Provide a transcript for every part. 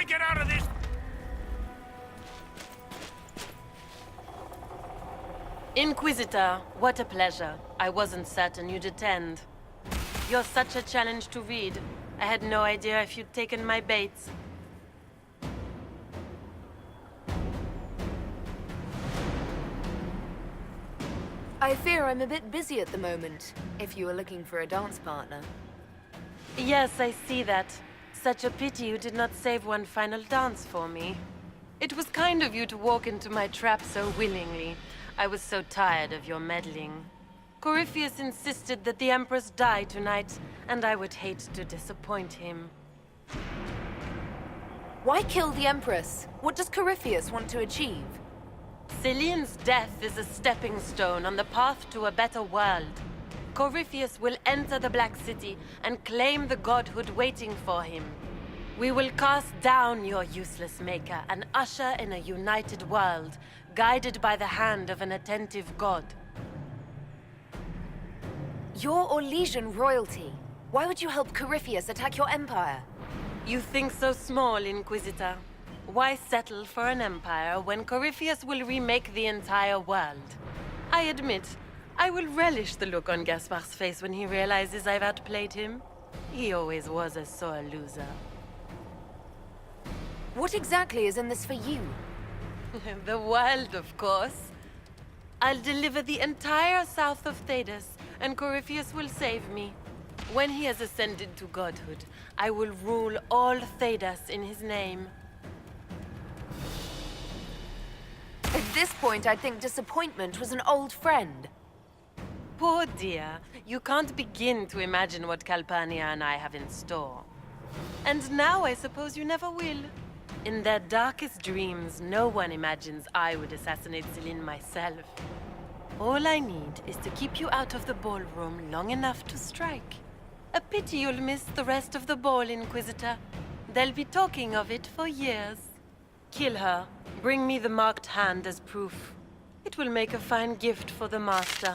I get out of this? Inquisitor, what a pleasure. I wasn't certain you'd attend. You're such a challenge to read. I had no idea if you'd taken my baits. I fear I'm a bit busy at the moment, if you were looking for a dance partner. Yes, I see that. Such a pity you did not save one final dance for me. It was kind of you to walk into my trap so willingly. I was so tired of your meddling. Corypheus insisted that the Empress die tonight, and I would hate to disappoint him. Why kill the Empress? What does Corypheus want to achieve? Celine's death is a stepping stone on the path to a better world. Corypheus will enter the Black City and claim the godhood waiting for him. We will cast down your useless maker and usher in a united world, guided by the hand of an attentive god. You're Orlesian royalty. Why would you help Corypheus attack your empire? You think so small, Inquisitor. Why settle for an empire when Corypheus will remake the entire world? I admit, I will relish the look on Gaspar's face when he realizes I've outplayed him. He always was a sore loser. What exactly is in this for you? The world, of course. I'll deliver the entire south of Thedas, and Corypheus will save me. When he has ascended to godhood, I will rule all Thedas in his name. At this point, I think disappointment was an old friend. Poor dear, you can't begin to imagine what Calpurnia and I have in store. And now I suppose you never will. In their darkest dreams, no one imagines I would assassinate Celine myself. All I need is to keep you out of the ballroom long enough to strike. A pity you'll miss the rest of the ball, Inquisitor. They'll be talking of it for years. Kill her. Bring me the marked hand as proof. It will make a fine gift for the Master.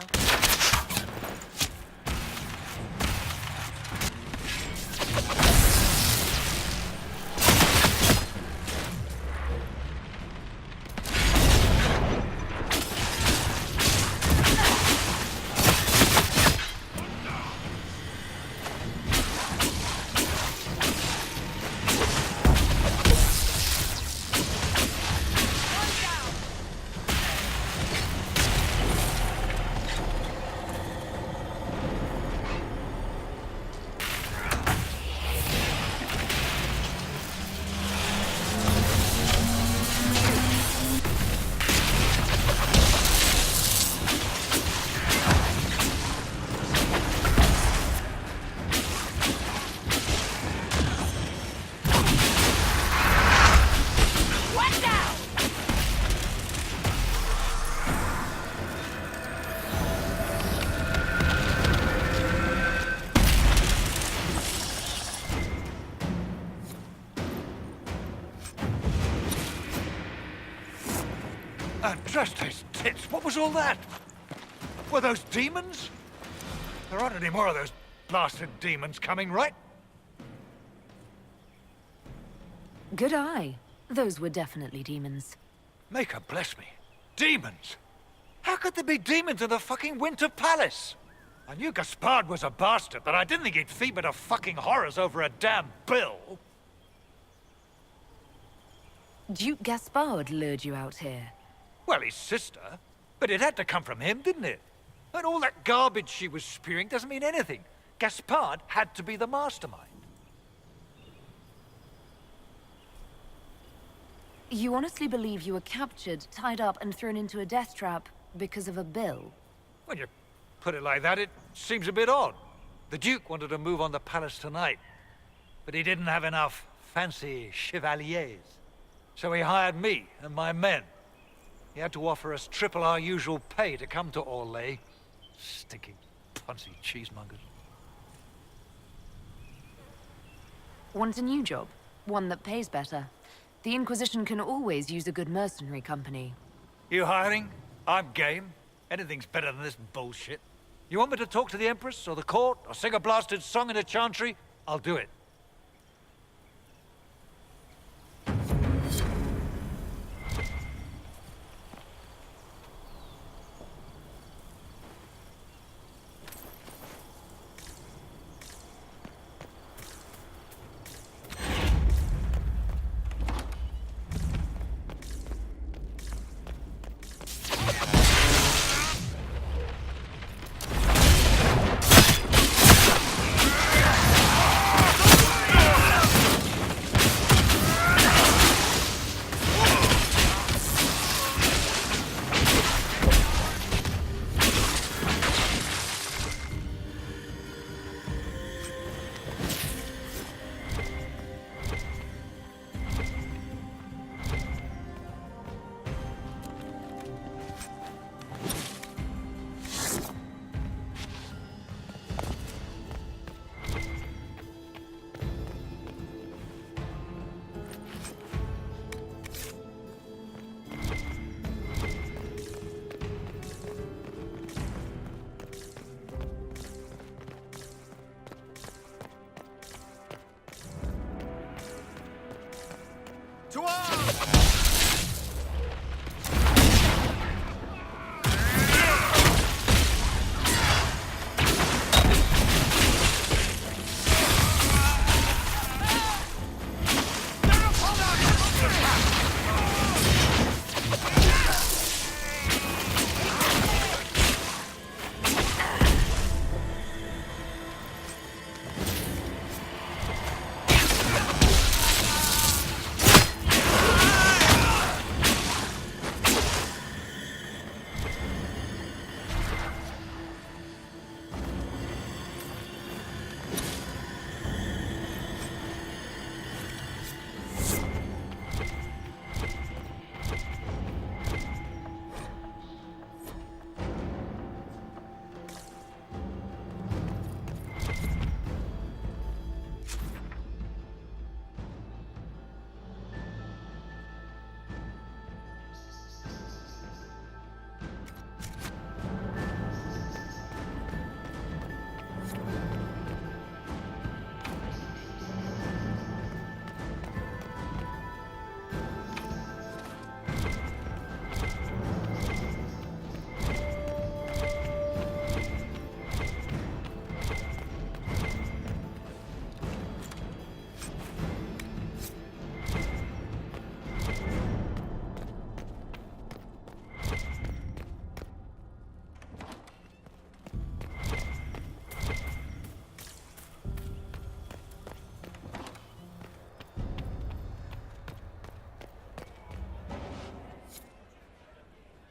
Just his tits. What was all that? Were those demons? There aren't any more of those blasted demons coming, right? Good eye. Those were definitely demons. Maker bless me. Demons? How could there be demons in the fucking Winter Palace? I knew Gaspard was a bastard, but I didn't think he'd feed me to fucking horrors over a damn bill. Duke Gaspard lured you out here. Well, his sister. But it had to come from him, didn't it? And all that garbage she was spewing doesn't mean anything. Gaspard had to be the mastermind. You honestly believe you were captured, tied up, and thrown into a death trap because of a bill? When you put it like that, it seems a bit odd. The Duke wanted to move on the palace tonight, but he didn't have enough fancy chevaliers. So he hired me and my men. He had to offer us triple our usual pay to come to Orlais. Stinking, punsy cheesemongers. Want a new job? One that pays better. The Inquisition can always use a good mercenary company. You hiring? I'm game. Anything's better than this bullshit. You want me to talk to the Empress, or the court, or sing a blasted song in a chantry? I'll do it.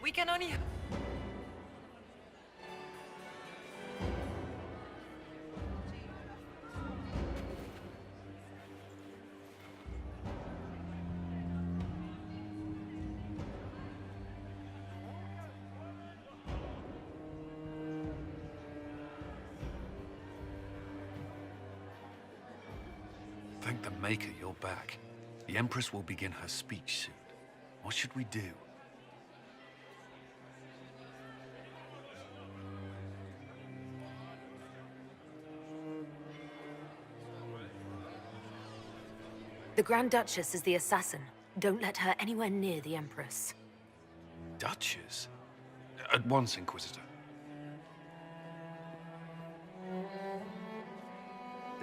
We can only... Thank the Maker you're back. The Empress will begin her speech soon. What should we do? The Grand Duchess is the assassin. Don't let her anywhere near the Empress. Duchess? At once, Inquisitor.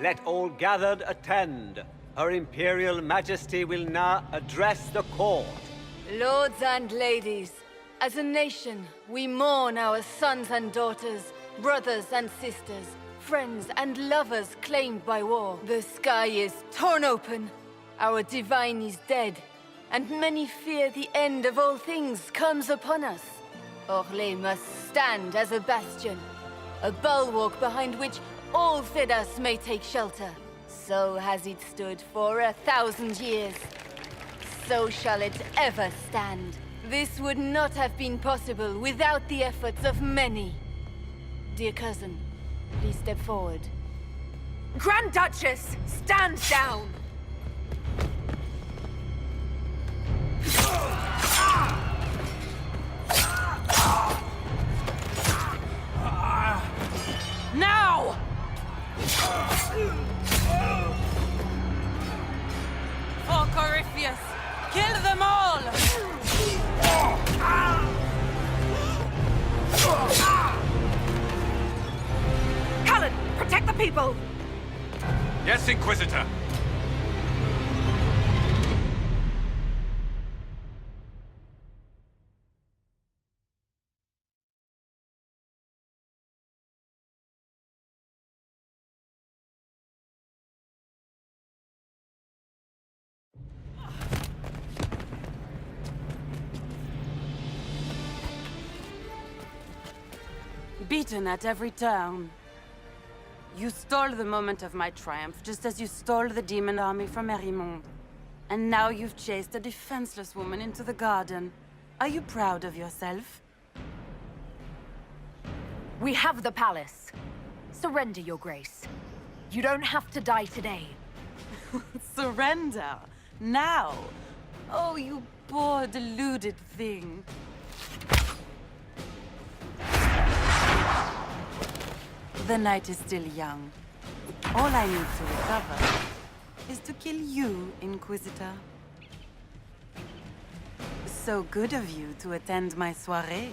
Let all gathered attend. Her Imperial Majesty will now address the court. Lords and ladies, as a nation, we mourn our sons and daughters, brothers and sisters, friends and lovers claimed by war. The sky is torn open, our divine is dead, and many fear the end of all things comes upon us. Orlais must stand as a bastion, a bulwark behind which all Fedas may take shelter. So has it stood for 1,000 years. So shall it ever stand. This would not have been possible without the efforts of many. Dear cousin, please step forward. Grand Duchess, stand down! Now! For Corypheus, kill them all! Callan, protect the people! Yes, Inquisitor! Beaten at every turn. You stole the moment of my triumph, just as you stole the demon army from Erimond. And now you've chased a defenseless woman into the garden. Are you proud of yourself? We have the palace. Surrender, Your Grace. You don't have to die today. Surrender? Now? Oh, you poor, deluded thing. The night is still young. All I need to recover is to kill you, Inquisitor. So good of you to attend my soirée.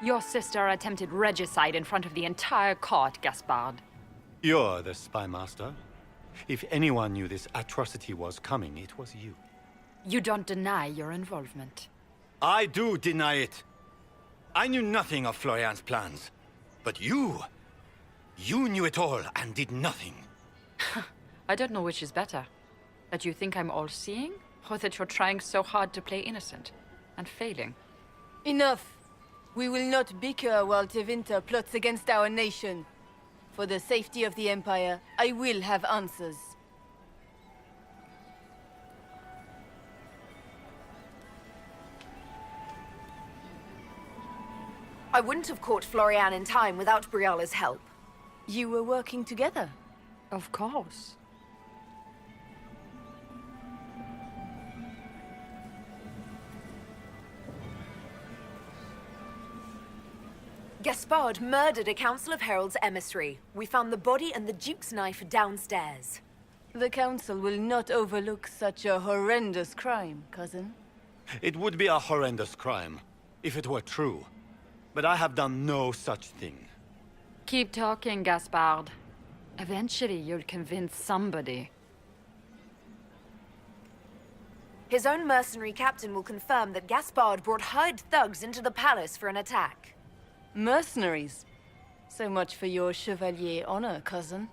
Your sister attempted regicide in front of the entire court, Gaspard. You're the spy master. If anyone knew this atrocity was coming, it was you. You don't deny your involvement. I do deny it. I knew nothing of Florian's plans. But you knew it all and did nothing. I don't know which is better. That you think I'm all-seeing, or that you're trying so hard to play innocent and failing. Enough! We will not bicker while Tevinter plots against our nation. For the safety of the Empire, I will have answers. I wouldn't have caught Florian in time without Briala's help. You were working together. Of course. Gaspard murdered a Council of Heralds emissary. We found the body and the Duke's knife downstairs. The Council will not overlook such a horrendous crime, cousin. It would be a horrendous crime, if it were true. But I have done no such thing. Keep talking, Gaspard. Eventually, you'll convince somebody. His own mercenary captain will confirm that Gaspard brought hired thugs into the palace for an attack. Mercenaries? So much for your chevalier honor, cousin.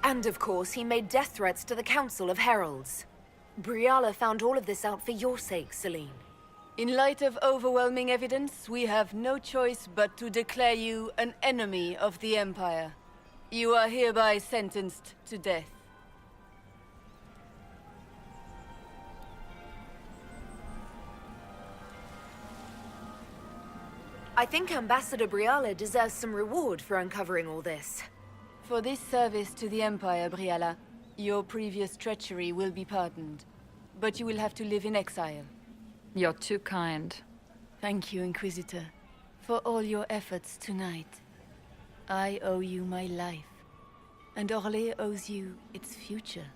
And of course, he made death threats to the Council of Heralds. Briala found all of this out for your sake, Celine. In light of overwhelming evidence, we have no choice but to declare you an enemy of the Empire. You are hereby sentenced to death. I think Ambassador Briala deserves some reward for uncovering all this. For this service to the Empire, Briala, your previous treachery will be pardoned. But you will have to live in exile. You're too kind. Thank you, Inquisitor, for all your efforts tonight. I owe you my life, and Orlais owes you its future.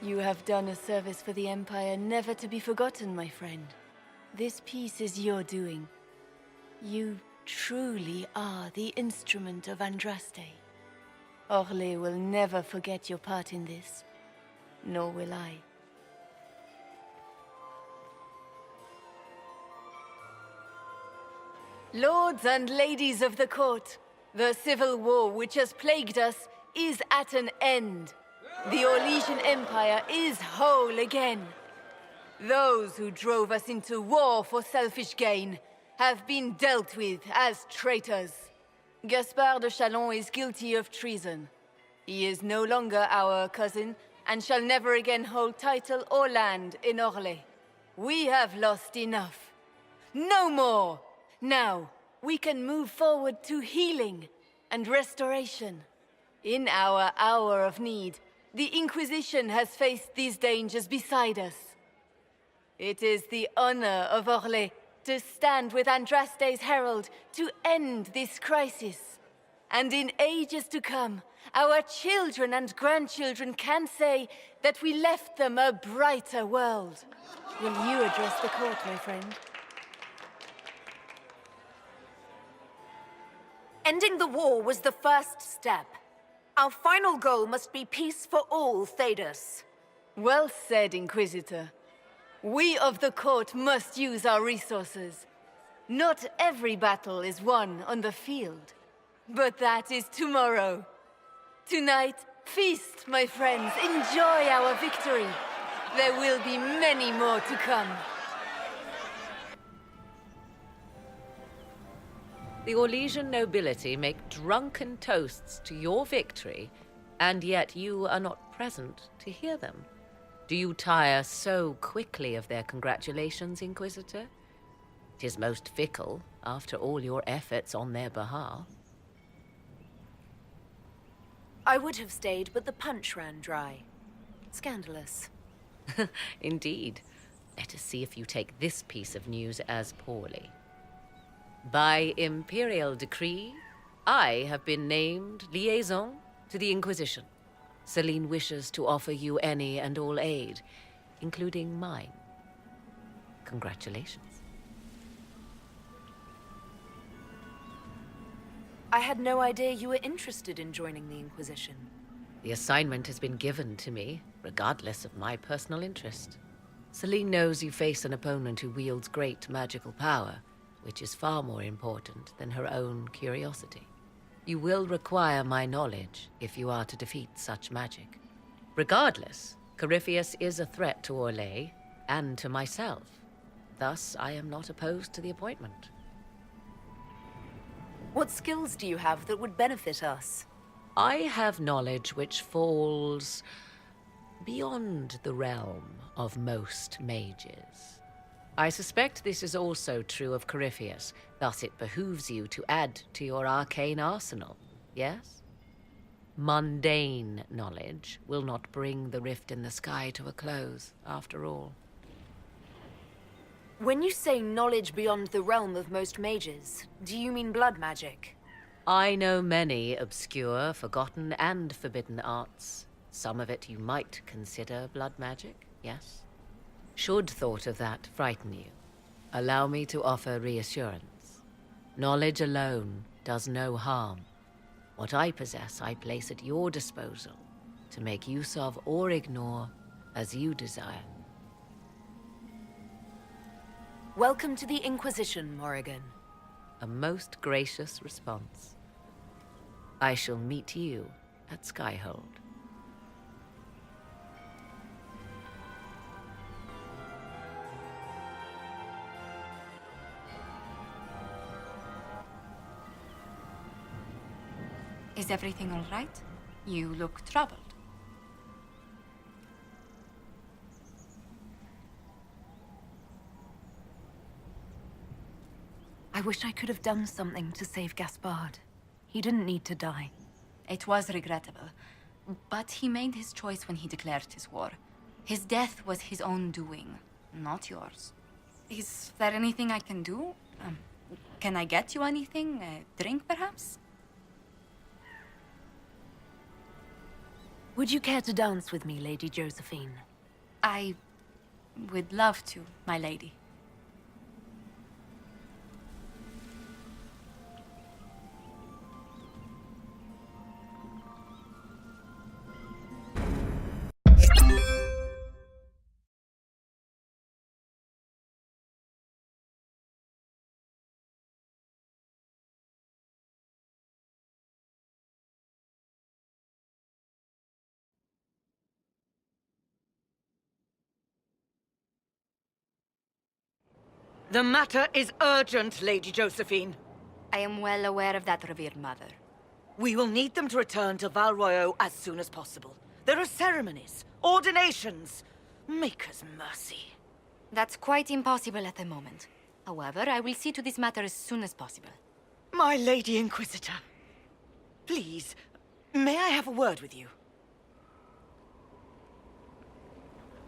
You have done a service for the Empire never to be forgotten, my friend. This piece is your doing. You truly are the instrument of Andraste. Orlais will never forget your part in this, nor will I. Lords and ladies of the court, the civil war which has plagued us is at an end. The Orlesian Empire is whole again. Those who drove us into war for selfish gain have been dealt with as traitors. Gaspard de Chalon is guilty of treason. He is no longer our cousin and shall never again hold title or land in Orlais. We have lost enough. No more! Now, we can move forward to healing and restoration. In our hour of need, the Inquisition has faced these dangers beside us. It is the honor of Orlais to stand with Andraste's herald to end this crisis. And in ages to come, our children and grandchildren can say that we left them a brighter world. Will you address the court, my friend? Ending the war was the first step. Our final goal must be peace for all, Thedas. Well said, Inquisitor. We of the court must use our resources. Not every battle is won on the field, but that is tomorrow. Tonight, feast, my friends. Enjoy our victory. There will be many more to come. The Orlesian nobility make drunken toasts to your victory, and yet you are not present to hear them. Do you tire so quickly of their congratulations, Inquisitor? 'Tis most fickle, after all your efforts on their behalf. I would have stayed, but the punch ran dry. Scandalous. Indeed. Let us see if you take this piece of news as poorly. By imperial decree, I have been named liaison to the Inquisition. Celine wishes to offer you any and all aid, including mine. Congratulations. I had no idea you were interested in joining the Inquisition. The assignment has been given to me, regardless of my personal interest. Celine knows you face an opponent who wields great magical power, which is far more important than her own curiosity. You will require my knowledge if you are to defeat such magic. Regardless, Corypheus is a threat to Orlais and to myself. Thus, I am not opposed to the appointment. What skills do you have that would benefit us? I have knowledge which falls beyond the realm of most mages. I suspect this is also true of Corypheus, thus it behooves you to add to your arcane arsenal, yes? Mundane knowledge will not bring the rift in the sky to a close, after all. When you say knowledge beyond the realm of most mages, do you mean blood magic? I know many obscure, forgotten, and forbidden arts. Some of it you might consider blood magic, yes? Should thought of that frighten you, allow me to offer reassurance. Knowledge alone does no harm. What I possess, I place at your disposal to make use of or ignore as you desire. Welcome to the Inquisition, Morrigan. A most gracious response. I shall meet you at Skyhold. Is everything all right? You look troubled. I wish I could have done something to save Gaspard. He didn't need to die. It was regrettable, but he made his choice when he declared his war. His death was his own doing, not yours. Is there anything I can do? Can I get you anything? A drink, perhaps? Would you care to dance with me, Lady Josephine? I would love to, my lady. The matter is urgent, Lady Josephine. I am well aware of that, revered mother. We will need them to return to Val Royeaux as soon as possible. There are ceremonies, ordinations. Make us mercy. That's quite impossible at the moment. However, I will see to this matter as soon as possible. My Lady Inquisitor, please, may I have a word with you?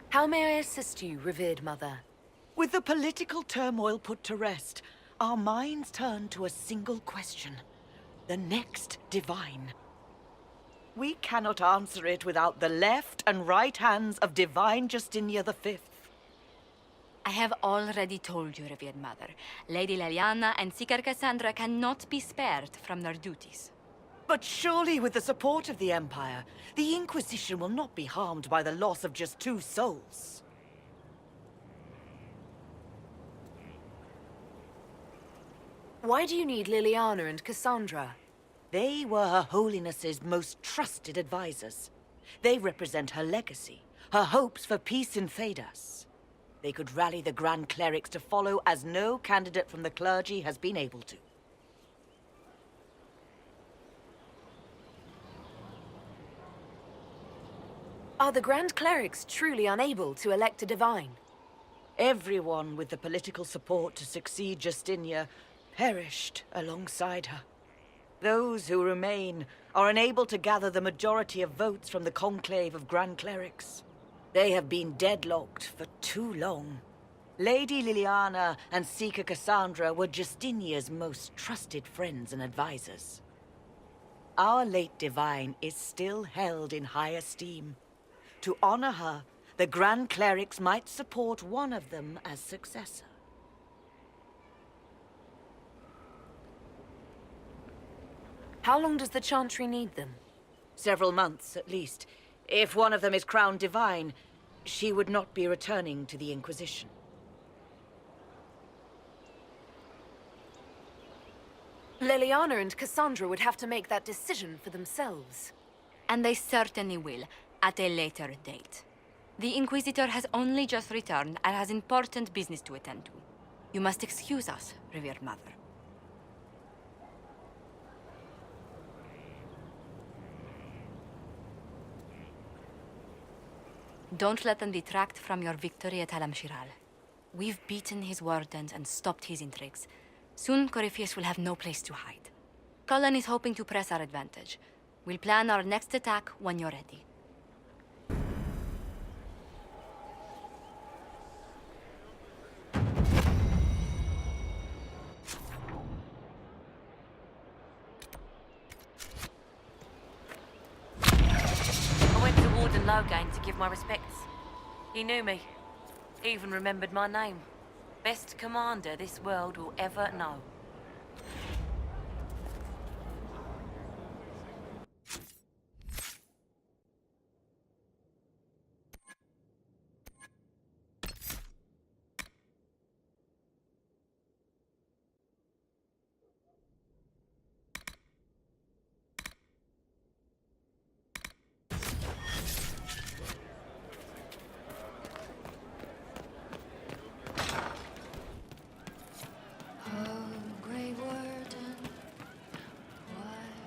How may I assist you, revered mother? With the political turmoil put to rest, our minds turn to a single question. The next divine. We cannot answer it without the left and right hands of Divine Justinia V. I have already told you, revered mother. Lady Leliana and Seeker Cassandra cannot be spared from their duties. But surely with the support of the Empire, the Inquisition will not be harmed by the loss of just 2 souls. Why do you need Liliana and Cassandra? They were Her Holiness's most trusted advisors. They represent her legacy, her hopes for peace in Phaedas. They could rally the Grand Clerics to follow as no candidate from the clergy has been able to. Are the Grand Clerics truly unable to elect a divine? Everyone with the political support to succeed Justinia perished alongside her. Those who remain are unable to gather the majority of votes from the conclave of Grand Clerics. They have been deadlocked for too long. Lady Liliana and Seeker Cassandra were Justinia's most trusted friends and advisors. our late divine is still held in high esteem. To honor her, the Grand Clerics might support one of them as successor. How long does the Chantry need them? Several months, at least. If one of them is crowned divine, she would not be returning to the Inquisition. Liliana and Cassandra would have to make that decision for themselves. And they certainly will, at a later date. The Inquisitor has only just returned and has important business to attend to. You must excuse us, revered mother. Don't let them detract from your victory at Al-Amshiral. We've beaten his wardens and stopped his intrigues. Soon, Corypheus will have no place to hide. Cullen is hoping to press our advantage. We'll plan our next attack when you're ready. I went to Warden Loghain to give my respects. He knew me. He even remembered my name. Best commander this world will ever know.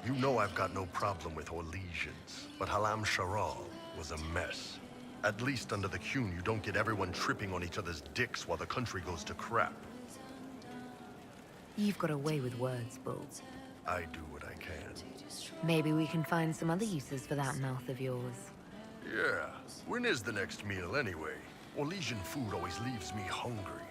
You know I've got no problem with Orlesians, but Al-Amshiral was a mess. At least under the Qun, you don't get everyone tripping on each other's dicks while the country goes to crap. You've got a way with words, Bull. I do what I can. Maybe we can find some other uses for that mouth of yours. Yeah. When is the next meal, anyway? Orlesian food always leaves me hungry.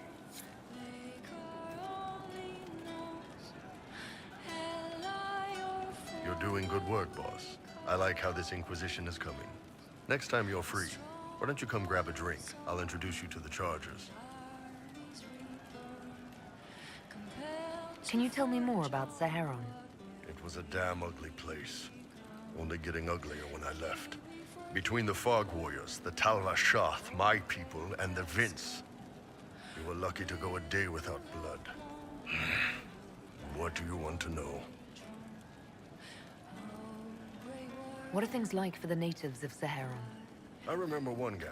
You're doing good work, boss. I like how this Inquisition is coming. Next time you're free, why don't you come grab a drink? I'll introduce you to the Chargers. Can you tell me more about Saharon? It was a damn ugly place. Only getting uglier when I left. Between the Fog Warriors, the Tal-Vashath, my people, and the Vince, we were lucky to go a day without blood. What do you want to know? What are things like for the natives of Saharon? I remember one guy.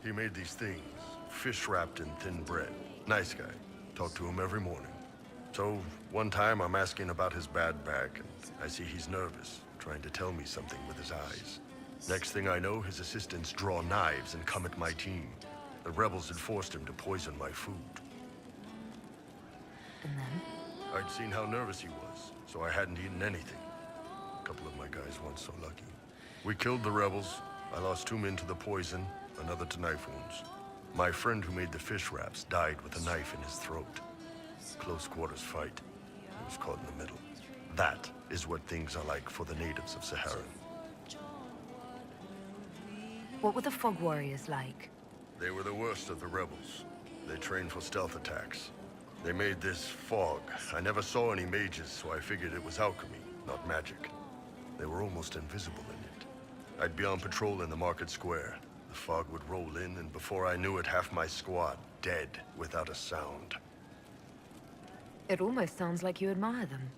He made these things, fish wrapped in thin bread. Nice guy. Talked to him every morning. So, one time I'm asking about his bad back, and I see he's nervous, trying to tell me something with his eyes. Next thing I know, his assistants draw knives and come at my team. The rebels had forced him to poison my food. And then? I'd seen how nervous he was, so I hadn't eaten anything. A couple of my guys weren't so lucky. We killed the rebels. I lost 2 men to the poison, another to knife wounds. My friend who made the fish wraps died with a knife in his throat. Close quarters fight. I was caught in the middle. That is what things are like for the natives of Saharan. What were the Fog Warriors like? They were the worst of the rebels. They trained for stealth attacks. They made this fog. I never saw any mages, so I figured it was alchemy, not magic. They were almost invisible in it. I'd be on patrol in the market square. The fog would roll in, and before I knew it, half my squad dead without a sound. It almost sounds like you admire them.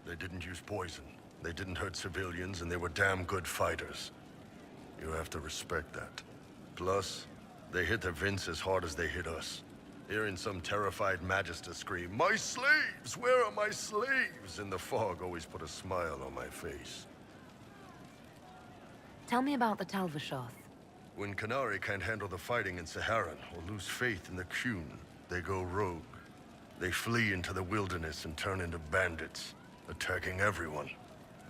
They didn't use poison. They didn't hurt civilians, and they were damn good fighters. You have to respect that. Plus, they hit the Vince as hard as they hit us. Hearing some terrified Magister scream, "My slaves! Where are my slaves?" in the fog always put a smile on my face. Tell me about the Tal-Vashath. When Qunari can't handle the fighting in Saharan or lose faith in the Qun, they go rogue. They flee into the wilderness and turn into bandits, attacking everyone.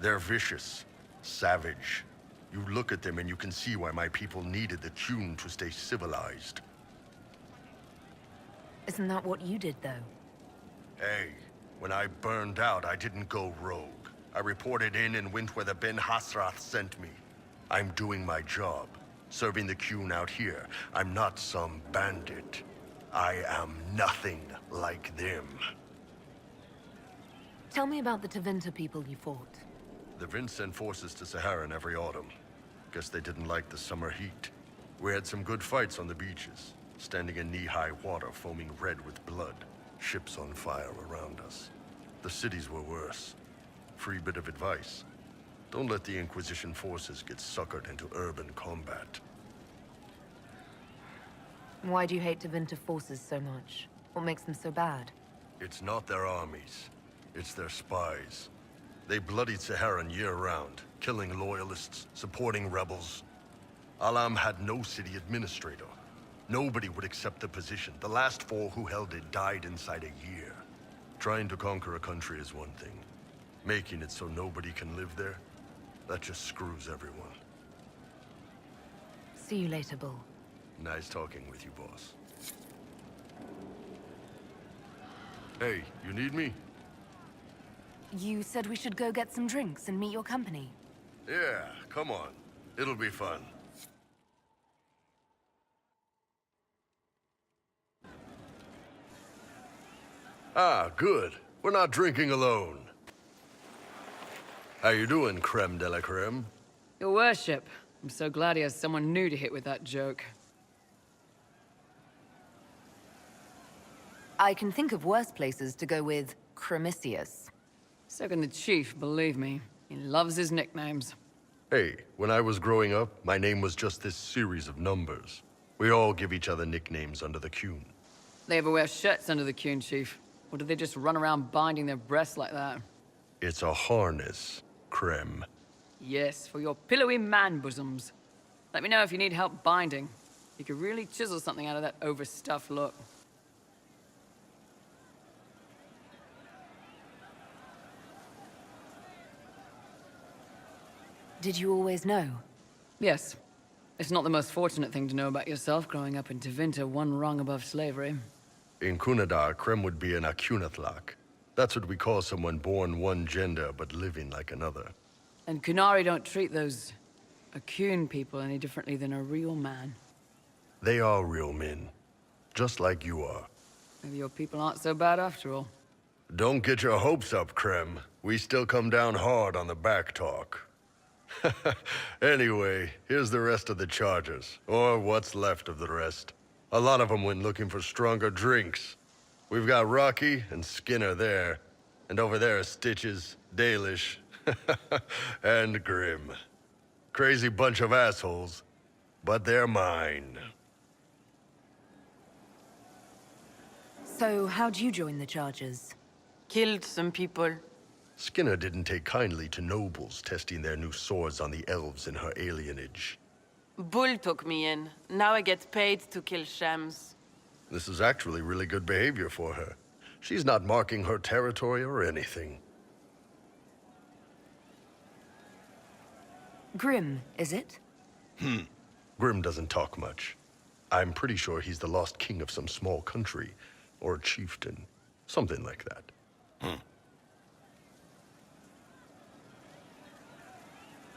They're vicious, savage. You look at them and you can see why my people needed the Qun to stay civilized. Isn't that what you did, though? Hey, when I burned out, I didn't go rogue. I reported in and went where the Ben Hasrath sent me. I'm doing my job, serving the Qun out here. I'm not some bandit. I am nothing like them. Tell me about the Tevinter people you fought. The Vince sent forces to Saharan every autumn. Guess they didn't like the summer heat. We had some good fights on the beaches, standing in knee-high water foaming red with blood, ships on fire around us. The cities were worse. Free bit of advice. Don't let the Inquisition forces get suckered into urban combat. Why do you hate Tevinter forces so much? What makes them so bad? It's not their armies. It's their spies. They bloodied Saharan year-round, killing loyalists, supporting rebels. Alam had no city administrator. Nobody would accept the position. The last 4 who held it died inside a year. Trying to conquer a country is one thing. Making it so nobody can live there, that just screws everyone. See you later, Bull. Nice talking with you, boss. Hey, you need me? You said we should go get some drinks and meet your company. Yeah, come on. It'll be fun. Ah, good. We're not drinking alone. How you doing, creme de la creme? Your worship. I'm so glad he has someone new to hit with that joke. I can think of worse places to go with Cremisius. So can the chief, believe me. He loves his nicknames. Hey, when I was growing up, my name was just this series of numbers. We all give each other nicknames under the Qun. They ever wear shirts under the Qun, chief? Or do they just run around binding their breasts like that? It's a harness, creme. Yes, for your pillowy man bosoms. Let me know if you need help binding. You could really chisel something out of that overstuffed look. Did you always know? Yes. It's not the most fortunate thing to know about yourself growing up in Tevinter, one rung above slavery. In Kunadar, creme would be an Akunathlak. That's what we call someone born one gender but living like another. And Kunari don't treat those Akun people any differently than a real man. They are real men, just like you are. Maybe your people aren't so bad after all. Don't get your hopes up, Creme. We still come down hard on the back talk. Anyway, here's the rest of the charges, or what's left of the rest. A lot of them went looking for stronger drinks. We've got Rocky and Skinner there, and over there are Stitches, Dalish, and Grim. Crazy bunch of assholes, but they're mine. So, how'd you join the charges? Killed some people. Skinner didn't take kindly to nobles testing their new swords on the elves in her alienage. Bull took me in. Now I get paid to kill shams. This is actually really good behavior for her. She's not marking her territory or anything. Grim, is it? Grim doesn't talk much. I'm pretty sure he's the lost king of some small country, or chieftain. Something like that.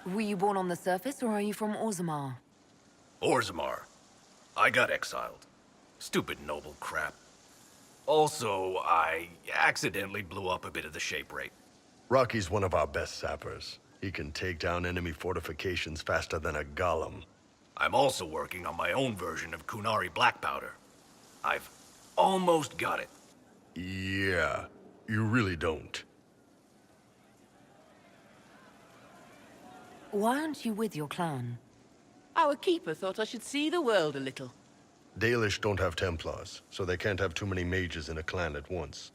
Were you born on the surface, or are you from Orzammar? Orzammar. I got exiled. Stupid noble crap. Also, I accidentally blew up a bit of the shape rate. Rocky's one of our best sappers. He can take down enemy fortifications faster than a golem. I'm also working on my own version of Kunari black powder. I've almost got it. Yeah, you really don't. Why aren't you with your clan? Our keeper thought I should see the world a little. Dalish don't have Templars, so they can't have too many mages in a clan at once.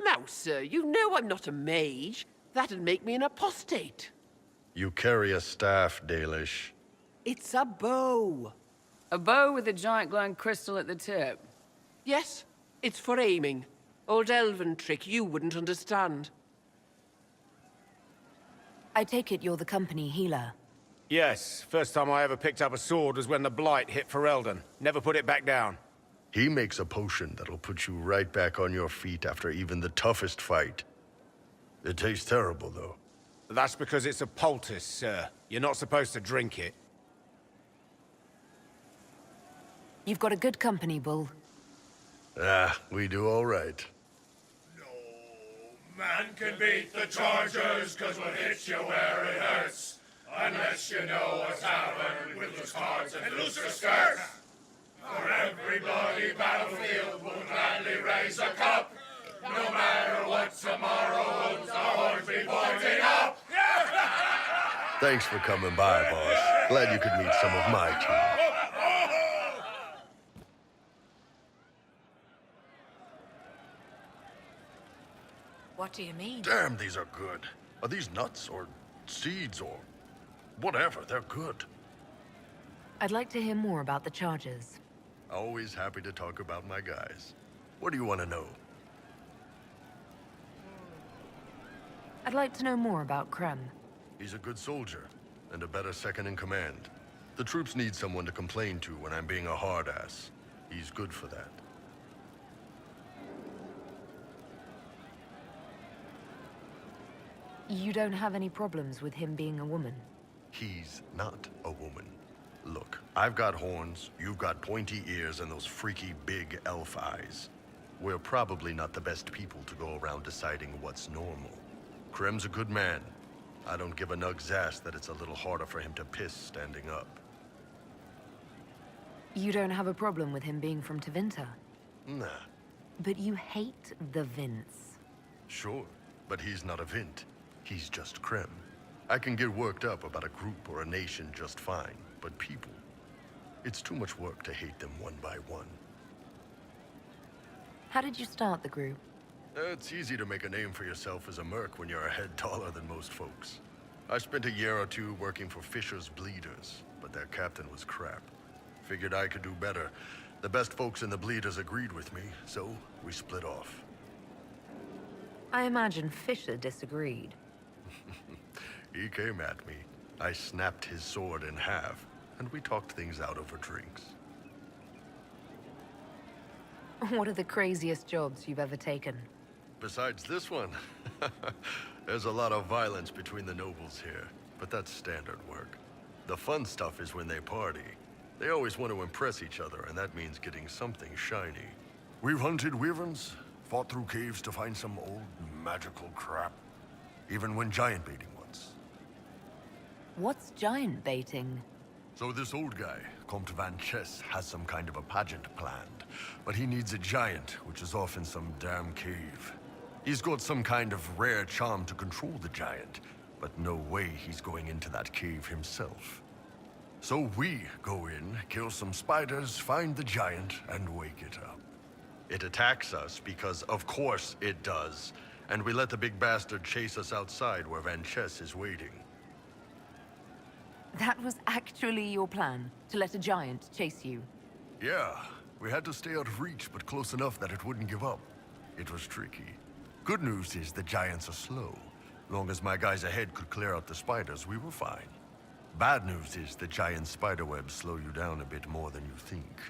Now, sir, you know I'm not a mage. That'd make me an apostate. You carry a staff, Dalish. It's a bow. A bow with a giant glowing crystal at the tip. Yes, it's for aiming. Old elven trick you wouldn't understand. I take it you're the company healer. Yes, first time I ever picked up a sword was when the Blight hit Ferelden. Never put it back down. He makes a potion that'll put you right back on your feet after even the toughest fight. It tastes terrible, though. That's because it's a poultice, sir. You're not supposed to drink it. You've got a good company, Bull. We do all right. Man can beat the Chargers, cause we'll hit you where it hurts. Unless you know what's happened with loose cards and looser skirts. For every bloody battlefield, we'll gladly raise a cup. No matter what tomorrow holds, our horns be pointing up. Thanks for coming by, boss. Glad you could meet some of my team. What do you mean? Damn, these are good. Are these nuts or seeds or whatever? They're good. I'd like to hear more about the charges. Always happy to talk about my guys. What do you want to know? I'd like to know more about Krem. He's a good soldier and a better second in command. The troops need someone to complain to when I'm being a hard ass. He's good for that. You don't have any problems with him being a woman? He's not a woman. Look, I've got horns, you've got pointy ears, and those freaky big elf eyes. We're probably not the best people to go around deciding what's normal. Krem's a good man. I don't give a nug's ass that it's a little harder for him to piss standing up. You don't have a problem with him being from Tevinter? Nah. But you hate the Vince. Sure, but he's not a Vint. He's just Krem. I can get worked up about a group or a nation just fine, but people... It's too much work to hate them one by one. How did you start the group? It's easy to make a name for yourself as a merc when you're a head taller than most folks. I spent a year or two working for Fisher's Bleeders, but their captain was crap. Figured I could do better. The best folks in the Bleeders agreed with me, so we split off. I imagine Fisher disagreed. He came at me. I snapped his sword in half, and we talked things out over drinks. What are the craziest jobs you've ever taken? Besides this one, there's a lot of violence between the nobles here, but that's standard work. The fun stuff is when they party. They always want to impress each other, and that means getting something shiny. We've hunted wyverns, fought through caves to find some old magical crap. Even went giant baiting once. What's giant baiting? So this old guy, Comte Van Chess, has some kind of a pageant planned. But he needs a giant, which is off in some damn cave. He's got some kind of rare charm to control the giant, but no way he's going into that cave himself. So we go in, kill some spiders, find the giant, and wake it up. It attacks us because, of course, it does. And we let the big bastard chase us outside where Van Chess is waiting. That was actually your plan, to let a giant chase you? Yeah, we had to stay out of reach, but close enough that it wouldn't give up. It was tricky. Good news is the giants are slow. Long as my guys ahead could clear out the spiders, we were fine. Bad news is the giant spiderwebs slow you down a bit more than you think.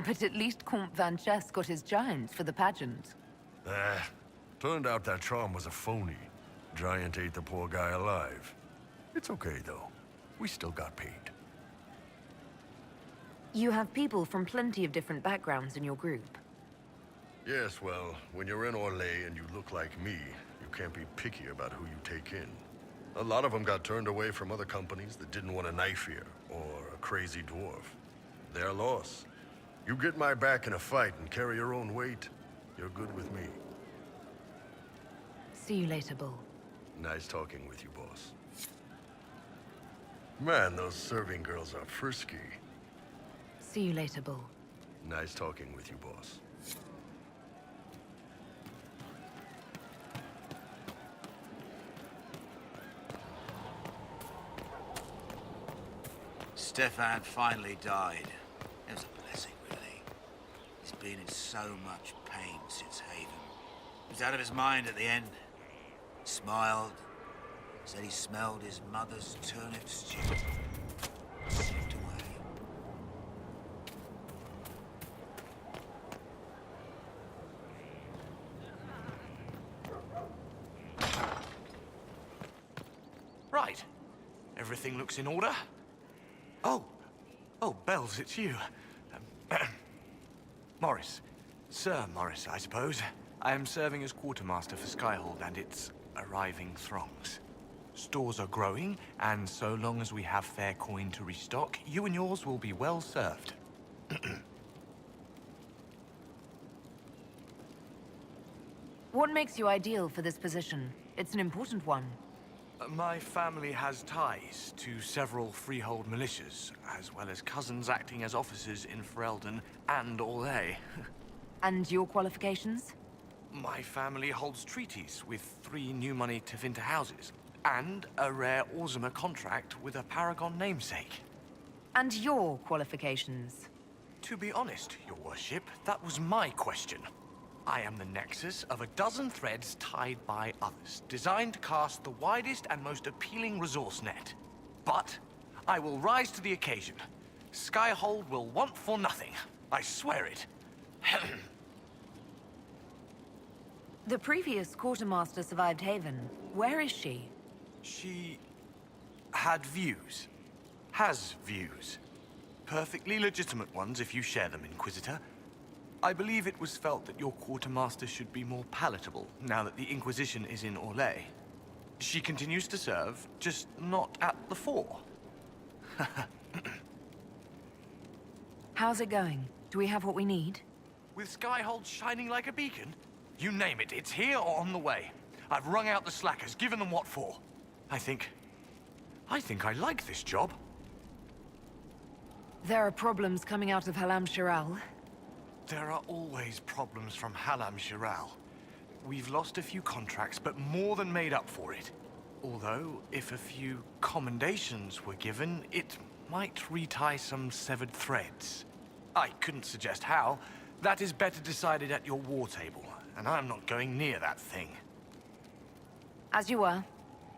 But at least Comte Van Chess got his giants for the pageant. Turned out that charm was a phony. Giant ate the poor guy alive. It's okay, though. We still got paid. You have people from plenty of different backgrounds in your group. Yes, well, when you're in Orlais and you look like me, you can't be picky about who you take in. A lot of them got turned away from other companies that didn't want a knife here, or a crazy dwarf. Their loss. You get my back in a fight and carry your own weight, you're good with me. See you later, Bull. Nice talking with you, boss. Man, those serving girls are frisky. See you later, Bull. Nice talking with you, boss. Stefan finally died. It was a blessing, really. He's been in so much pain since Haven. He was out of his mind at the end. Smiled. Said he smelled his mother's turnip stew. Slipped away. Right. Everything looks in order. Oh, Bells, it's you. Morris. Sir Morris, I suppose. I am serving as quartermaster for Skyhold and its arriving throngs. Stores are growing, and so long as we have fair coin to restock, you and yours will be well served. What makes you ideal for this position? It's an important one. My family has ties to several freehold militias, as well as cousins acting as officers in Ferelden and Orlais. And your qualifications? My family holds treaties with 3 new money Tevinter houses, and a rare Orzamer contract with a Paragon namesake. And your qualifications? To be honest, your worship, that was my question. I am the nexus of a dozen threads tied by others, designed to cast the widest and most appealing resource net. But I will rise to the occasion. Skyhold will want for nothing. I swear it. The previous quartermaster survived Haven. Where is she? She had views. Has views. Perfectly legitimate ones if you share them, Inquisitor. I believe it was felt that your quartermaster should be more palatable now that the Inquisition is in Orlais. She continues to serve, just not at the fore. How's it going? Do we have what we need? With Skyhold shining like a beacon? You name it, it's here or on the way. I've wrung out the slackers, given them what for. I think I like this job. There are problems coming out of Halam Shiral. There are always problems from Halam Shiral. We've lost a few contracts, but more than made up for it. Although, if a few commendations were given, it might retie some severed threads. I couldn't suggest how. That is better decided at your war table, and I'm not going near that thing. As you were.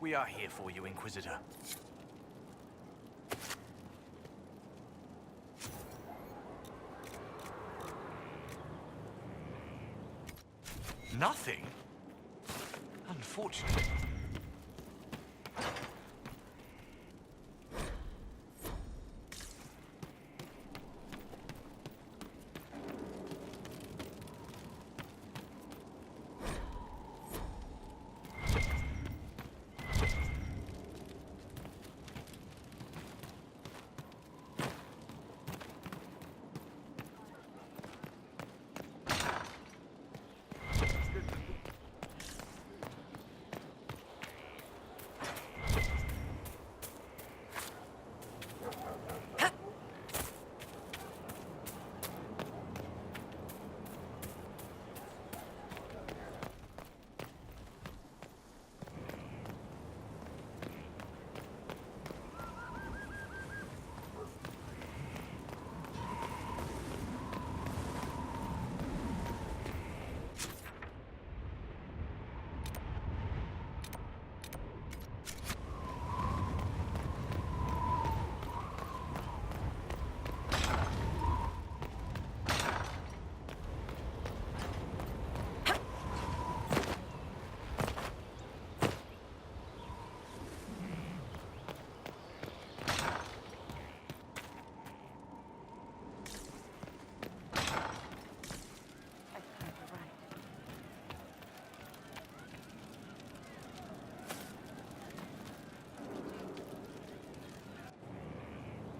We are here for you, Inquisitor. Nothing? Unfortunate.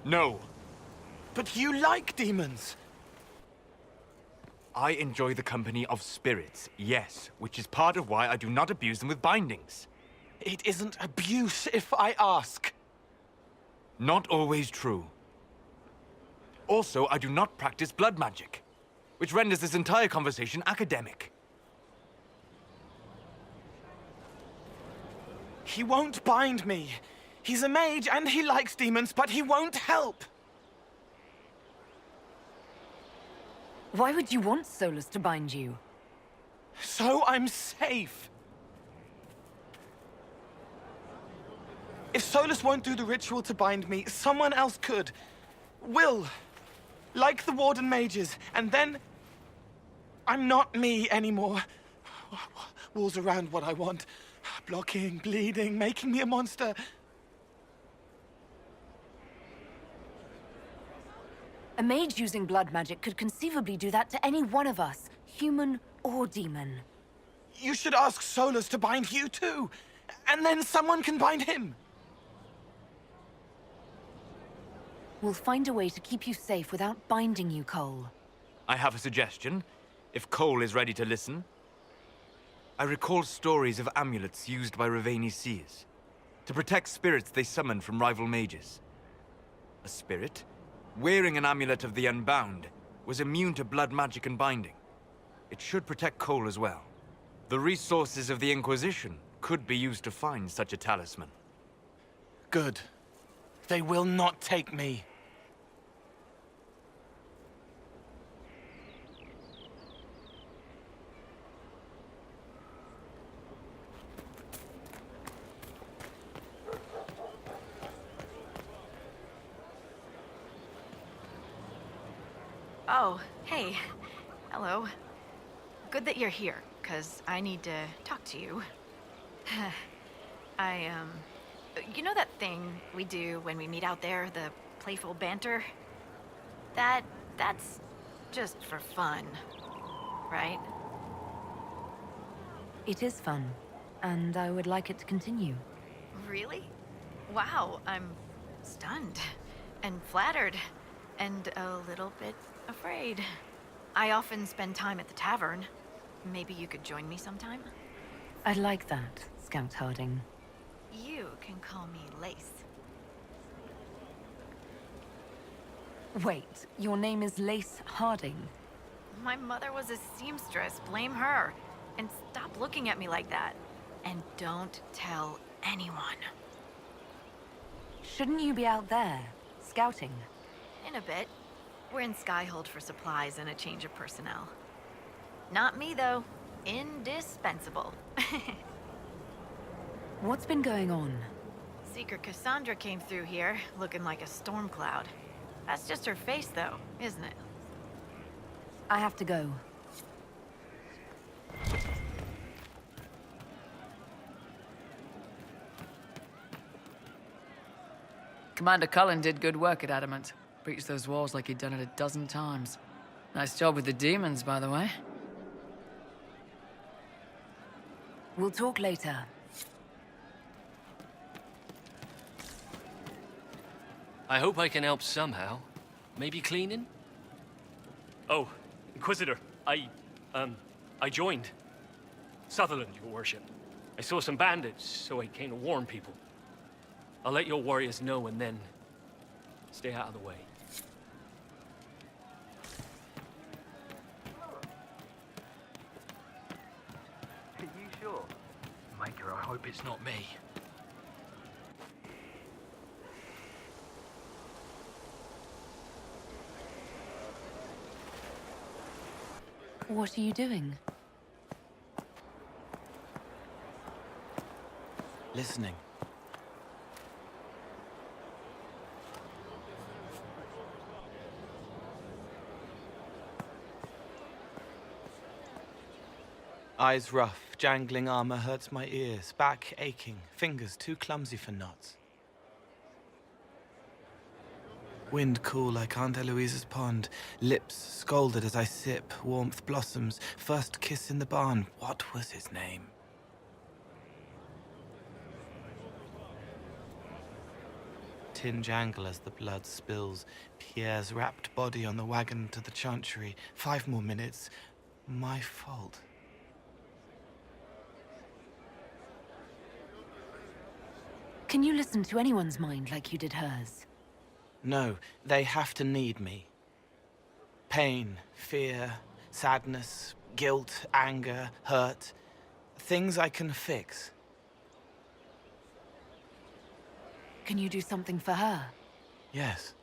No. But you like demons! I enjoy the company of spirits, yes, which is part of why I do not abuse them with bindings. It isn't abuse if I ask. Not always true. Also, I do not practice blood magic, which renders this entire conversation academic. He won't bind me. He's a mage and he likes demons, but he won't help. Why would you want Solus to bind you? So I'm safe. If Solus won't do the ritual to bind me, someone else could. Will. Like the Warden mages, and then I'm not me anymore. Walls around what I want. Blocking, bleeding, making me a monster. A mage using blood magic could conceivably do that to any one of us, human or demon. You should ask Solus to bind you too, and then someone can bind him. We'll find a way to keep you safe without binding you, Cole. I have a suggestion, if Cole is ready to listen. I recall stories of amulets used by Raveni seers to protect spirits they summoned from rival mages. A spirit, wearing an amulet of the Unbound, was immune to blood magic and binding. It should protect Cole as well. The resources of the Inquisition could be used to find such a talisman. Good. They will not take me. Oh, hey. Hello. Good that you're here, because I need to talk to you. You know that thing we do when we meet out there, the playful banter? That's just for fun, right? It is fun, and I would like it to continue. Really? Wow, I'm stunned and flattered and a little bit afraid. I often spend time at the tavern. Maybe you could join me sometime? I'd like that, Scout Harding. You can call me Lace. Wait, your name is Lace Harding? My mother was a seamstress, blame her. And stop looking at me like that. And don't tell anyone. Shouldn't you be out there, scouting? In a bit. We're in Skyhold for supplies and a change of personnel. Not me, though. Indispensable. What's been going on? Seeker Cassandra came through here, looking like a storm cloud. That's just her face, though, isn't it? I have to go. Commander Cullen did good work at Adamant. Breached those walls like he'd done it a dozen times. Nice job with the demons, by the way. We'll talk later. I hope I can help somehow. Maybe cleaning? Oh, Inquisitor, I joined. Sutherland, your worship. I saw some bandits, so I came to warn people. I'll let your warriors know and then stay out of the way. Are you sure? Maker, I hope it's not me. What are you doing? Listening. Eyes rough, jangling armor hurts my ears, back aching, fingers too clumsy for knots. Wind cool like Aunt Eloise's pond, lips scalded as I sip, warmth blossoms, first kiss in the barn. What was his name? Tin jangle as the blood spills, Pierre's wrapped body on the wagon to the chantry. 5 more minutes. My fault. Can you listen to anyone's mind like you did hers? No, they have to need me. Pain, fear, sadness, guilt, anger, hurt. Things I can fix. Can you do something for her? Yes.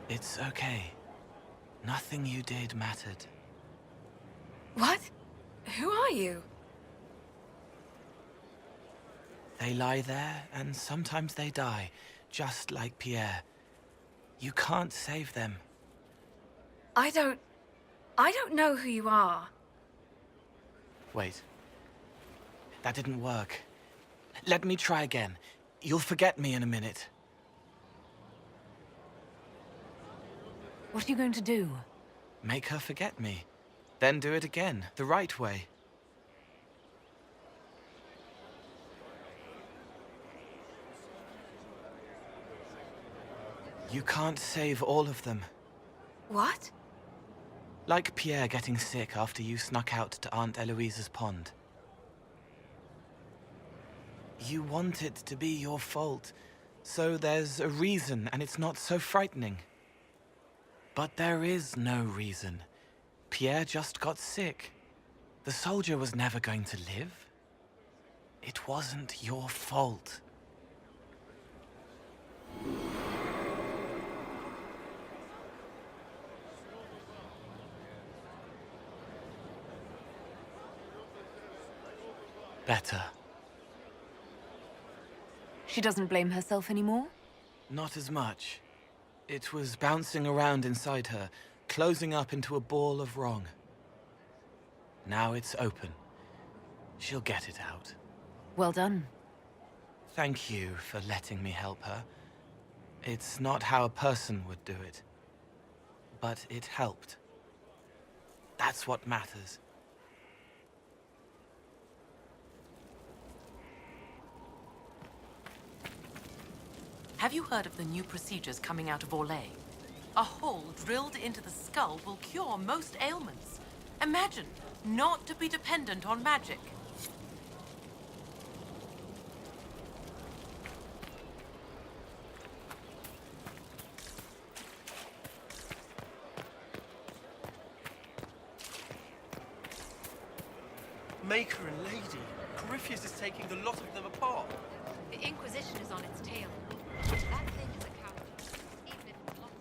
It's okay. Nothing you did mattered. What? Who are you? They lie there, and sometimes they die, just like Pierre. You can't save them. I don't know who you are. Wait, That didn't work. Let me try again. You'll forget me in a minute. What are you going to do? Make her forget me. Then do it again, the right way. You can't save all of them. What? Like Pierre getting sick after you snuck out to Aunt Eloise's pond. You want it to be your fault, so there's a reason and it's not so frightening. But there is no reason. Pierre just got sick. The soldier was never going to live. It wasn't your fault. Better. She doesn't blame herself anymore? Not as much. It was bouncing around inside her, closing up into a ball of wrong. Now it's open. She'll get it out. Well done. Thank you for letting me help her. It's not how a person would do it. But it helped. That's what matters. Have you heard of the new procedures coming out of Orlais? A hole drilled into the skull will cure most ailments. Imagine not to be dependent on magic. Maker and Lady. Corypheus is taking the lot of them apart. The Inquisition is on its tail. That thing is a coward, even if it's lost.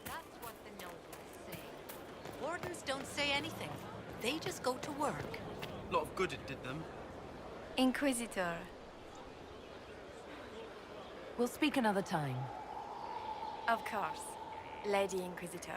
That's what the nobles say. Wardens don't say anything. They just go to work. A lot of good it did them. Inquisitor. We'll speak another time. Of course, Lady Inquisitor.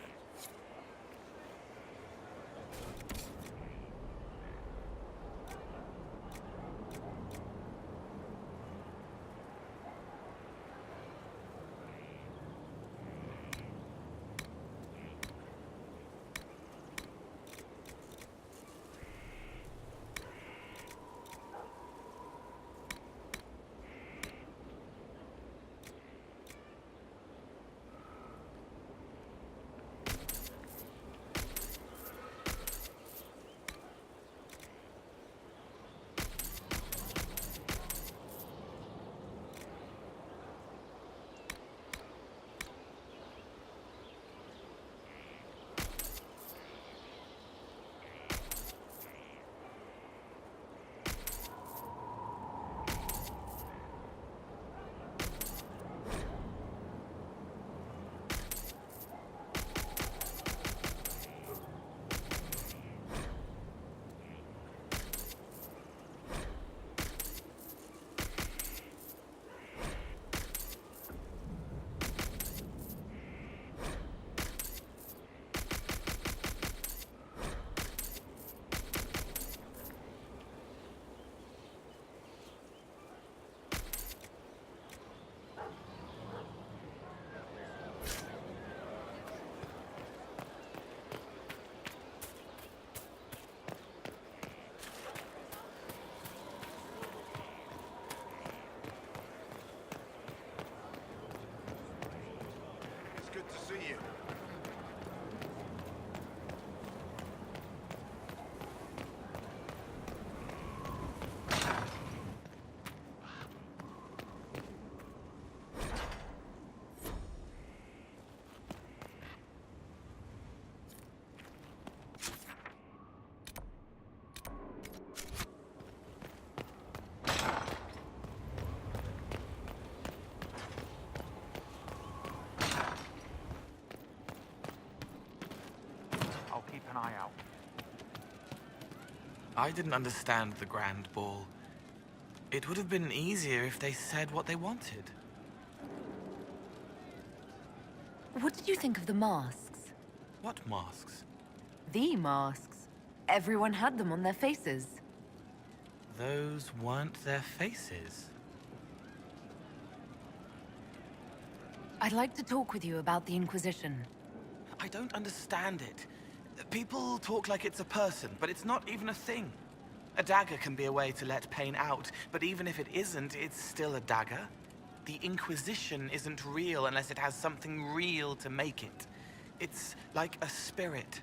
I didn't understand the Grand Ball. It would have been easier if they said what they wanted. What did you think of the masks? What masks? The masks. Everyone had them on their faces. Those weren't their faces. I'd like to talk with you about the Inquisition. I don't understand it. People talk like it's a person, but it's not even a thing. A dagger can be a way to let pain out, but even if it isn't, it's still a dagger. The Inquisition isn't real unless it has something real to make it. It's like a spirit.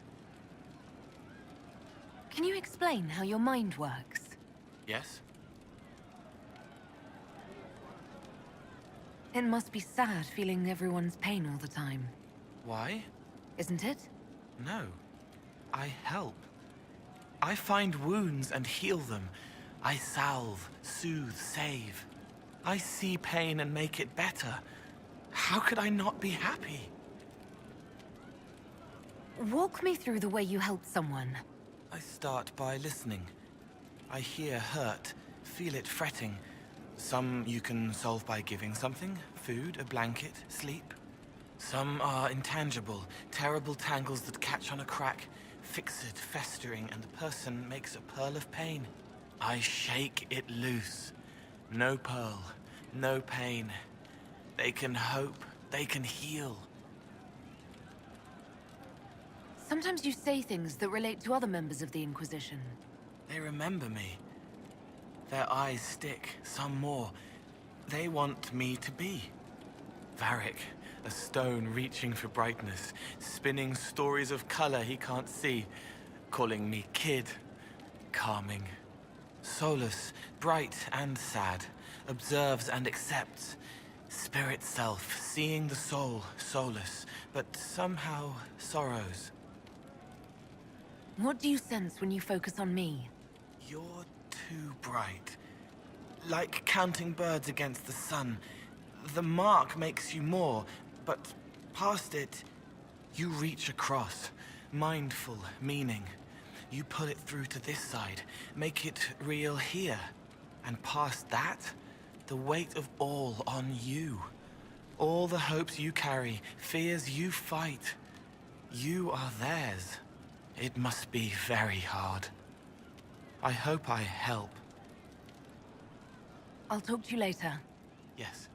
Can you explain how your mind works? Yes? It must be sad feeling everyone's pain all the time. Why? Isn't it? No. I help. I find wounds and heal them. I salve, soothe, save. I see pain and make it better. How could I not be happy? Walk me through the way you help someone. I start by listening. I hear hurt, feel it fretting. Some you can solve by giving something, food, a blanket, sleep. Some are intangible, terrible tangles that catch on a crack, fixed, festering, and the person makes a pearl of pain. I shake it loose. No pearl, no pain. They can hope, they can heal. Sometimes you say things that relate to other members of the Inquisition. They remember me. Their eyes stick, some more. They want me to be. Varric, a stone reaching for brightness, spinning stories of color he can't see, calling me kid, calming. Solus, bright and sad, observes and accepts. Spirit self, seeing the soul, Solus, but somehow sorrows. What do you sense when you focus on me? You're too bright. Like counting birds against the sun. The mark makes you more, but past it, you reach across. Mindful, meaning. You pull it through to this side, make it real here. And past that, the weight of all on you. All the hopes you carry, fears you fight. You are theirs. It must be very hard. I hope I help. I'll talk to you later. Yes.